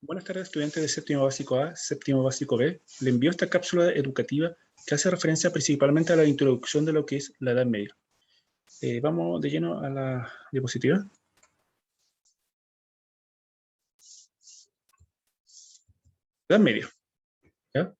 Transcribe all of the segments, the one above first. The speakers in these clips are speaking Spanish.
Buenas tardes, estudiantes de séptimo básico A, séptimo básico B. Le envío esta cápsula educativa que hace referencia principalmente a la introducción de lo que es la Edad Media. Vamos de lleno a la diapositiva. Edad Media. ¿Ya?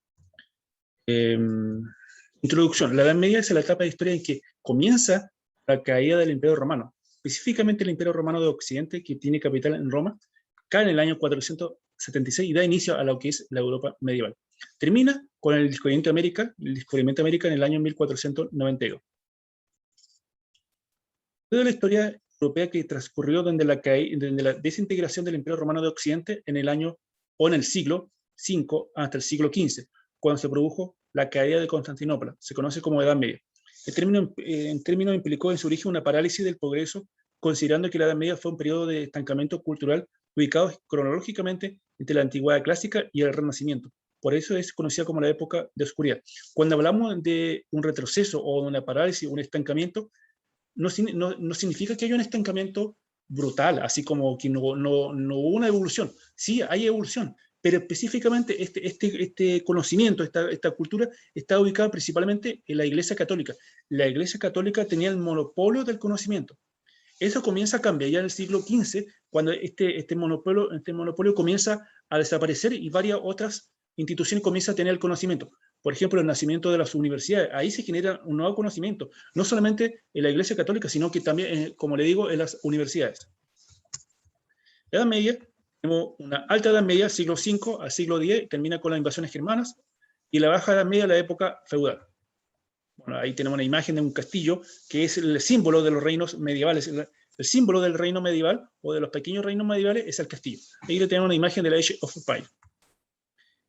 Introducción. La Edad Media es la etapa de historia en que comienza la caída del Imperio Romano. Específicamente el Imperio Romano de Occidente, que tiene capital en Roma, cae en el año 476 y da inicio a lo que es la Europa medieval. Termina con el descubrimiento de América en el año 1492. Toda la historia europea que transcurrió desde la desintegración del Imperio Romano de Occidente en el año o en el siglo V hasta el siglo XV, cuando se produjo la caída de Constantinopla. Se conoce como Edad Media. En términos implicó en su origen una parálisis del progreso, considerando que la Edad Media fue un periodo de estancamiento cultural ubicado cronológicamente entre la Antigüedad clásica y el Renacimiento. Por eso es conocida como la época de oscuridad. Cuando hablamos de un retroceso o de una parálisis, un estancamiento, no significa que haya un estancamiento brutal, así como que no hubo una evolución. Sí, hay evolución, pero específicamente este conocimiento, esta cultura, está ubicada principalmente en la Iglesia Católica. La Iglesia Católica tenía el monopolio del conocimiento. Eso comienza a cambiar ya en el siglo XV, cuando este monopolio comienza a desaparecer y varias otras instituciones comienzan a tener el conocimiento. Por ejemplo, el nacimiento de las universidades. Ahí se genera un nuevo conocimiento, no solamente en la Iglesia Católica, sino que también, como le digo, en las universidades. La Edad Media, tenemos una alta Edad Media, siglo V al siglo X, termina con las invasiones germanas, y la Baja Edad Media, la época feudal. Bueno, ahí tenemos una imagen de un castillo que es el símbolo de los reinos medievales. El símbolo del reino medieval o de los pequeños reinos medievales es el castillo. Ahí le tenemos una imagen de la Age of Empires.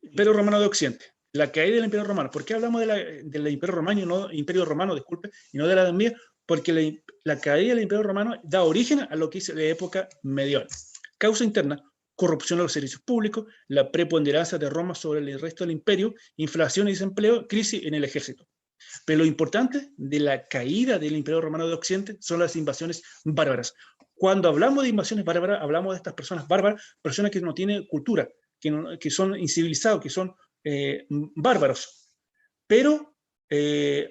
Imperio Romano de Occidente. La caída del Imperio Romano. ¿Por qué hablamos del Imperio Romano y no Imperio Romano, disculpe, y no de la Edad Media? Porque la caída del Imperio Romano da origen a lo que es la época medieval. Causa interna: corrupción de los servicios públicos, la preponderancia de Roma sobre el resto del imperio, inflación y desempleo, crisis en el ejército. Pero lo importante de la caída del Imperio Romano de Occidente son las invasiones bárbaras. Cuando hablamos de invasiones bárbaras, hablamos de estas personas bárbaras, personas que no tienen cultura, que son incivilizados, que son bárbaros. Pero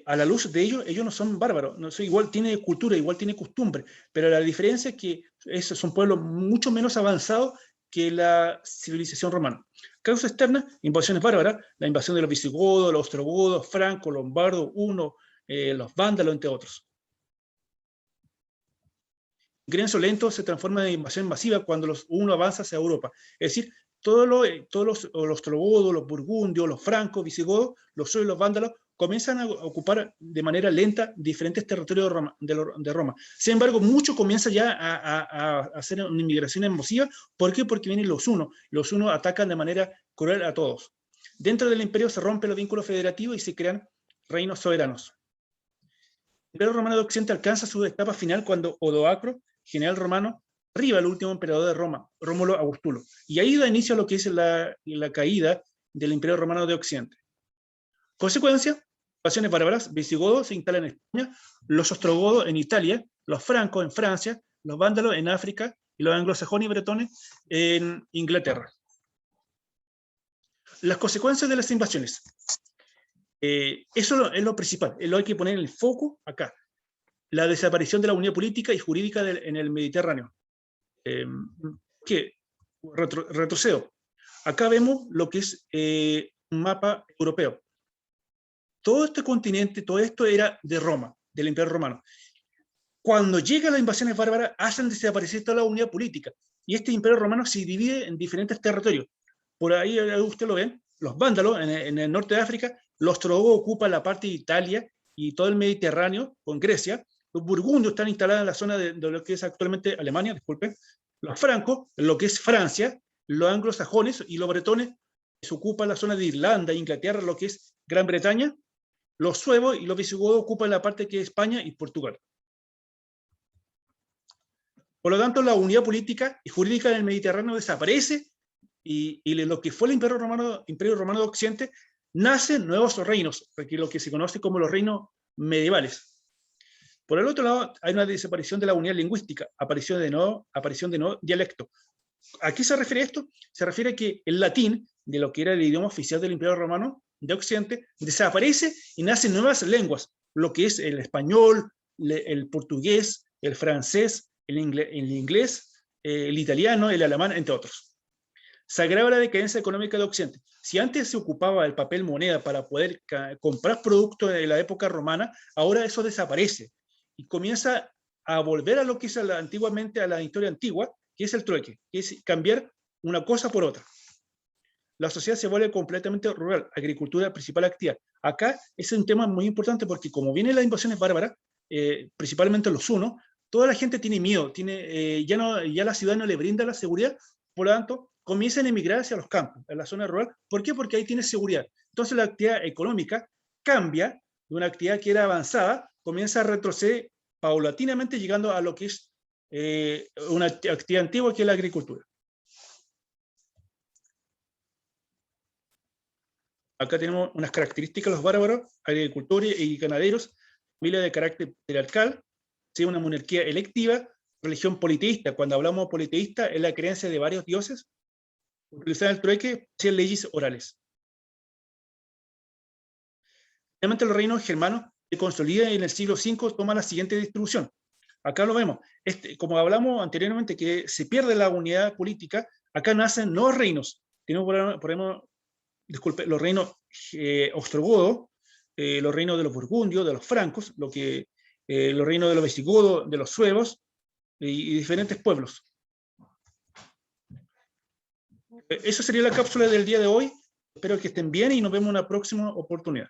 a la luz de ellos no son bárbaros, no son, igual tiene cultura, igual tiene costumbre, pero la diferencia es que esos son pueblos mucho menos avanzados que la civilización romana. Causa externa: invasiones bárbaras, la invasión de los visigodos, los ostrogodos, francos, lombardos, hunos, los vándalos, entre otros. Ingreso lento se transforma en invasión masiva cuando uno avanza hacia Europa. Es decir, todos los ostrogodos, los burgundios, los francos, visigodos, los suevos y los vándalos comienzan a ocupar de manera lenta diferentes territorios de Roma. Sin embargo, mucho comienza ya a hacer una inmigración masiva. ¿Por qué? Porque vienen los hunos. Los hunos atacan de manera cruel a todos. Dentro del imperio se rompen los vínculos federativos y se crean reinos soberanos. El Imperio Romano de Occidente alcanza su etapa final cuando Odoacro, general romano, derriba al último emperador de Roma, Rómulo Augustulo. Y ahí da inicio a lo que es la caída del Imperio Romano de Occidente. Consecuencia: invasiones bárbaras. Visigodos se instalan en España, los ostrogodos en Italia, los francos en Francia, los vándalos en África y los anglosajones y bretones en Inglaterra. Las consecuencias de las invasiones. Eso es lo principal, es lo que hay que poner el foco acá. La desaparición de la unidad política y jurídica en el Mediterráneo. Retrocedo. Acá vemos lo que es un mapa europeo. Todo este continente, todo esto era de Roma, del Imperio Romano. Cuando llegan las invasiones bárbaras, hacen desaparecer toda la unidad política. Y este Imperio Romano se divide en diferentes territorios. Por ahí usted lo ven, los vándalos en el norte de África, los ostrogodos ocupan la parte de Italia y todo el Mediterráneo con Grecia. Los burgundios están instalados en la zona de lo que es actualmente Alemania, disculpen. Los francos, lo que es Francia, los anglosajones y los bretones se ocupan la zona de Irlanda, Inglaterra, lo que es Gran Bretaña. Los suevos y los visigodos ocupan la parte que es España y Portugal. Por lo tanto, la unidad política y jurídica del Mediterráneo desaparece y lo que fue el Imperio Romano de Occidente, nacen nuevos reinos, lo que se conoce como los reinos medievales. Por el otro lado, hay una desaparición de la unidad lingüística, aparición de nuevo dialecto. ¿A qué se refiere esto? Se refiere a que el latín, de lo que era el idioma oficial del Imperio Romano de Occidente, desaparece y nacen nuevas lenguas, lo que es el español, el portugués, el francés, el inglés, el italiano, el alemán, entre otros. Se agrava la decadencia económica de Occidente. Si antes se ocupaba el papel moneda para poder comprar productos de la época romana, ahora eso desaparece y comienza a volver a lo que es antiguamente a la historia antigua, que es el trueque, que es cambiar una cosa por otra. La sociedad se vuelve completamente rural, agricultura principal actividad. Acá es un tema muy importante porque como vienen las invasiones bárbaras, principalmente los hunos, toda la gente tiene miedo, ya la ciudad no le brinda la seguridad, por lo tanto, comienzan a emigrar hacia los campos, a la zona rural. ¿Por qué? Porque ahí tiene seguridad. Entonces la actividad económica cambia de una actividad que era avanzada, comienza a retroceder paulatinamente, llegando a lo que es una actividad antigua, que es la agricultura. Acá tenemos unas características de los bárbaros: agricultores y ganaderos, familia de carácter patriarcal, una monarquía electiva, religión politeísta. Cuando hablamos de politeísta, es la creencia de varios dioses, utilizar el trueque, hacer leyes orales. Finalmente, los reinos germanos se consolidan y en el siglo V toma la siguiente distribución. Acá lo vemos. Como hablamos anteriormente, que se pierde la unidad política, acá nacen nuevos reinos. Tenemos, por ejemplo, los reinos ostrogodos, los reinos de los burgundios, de los francos, los reinos de los visigodos, de los suevos y diferentes pueblos. Eso sería la cápsula del día de hoy. Espero que estén bien y nos vemos en una próxima oportunidad.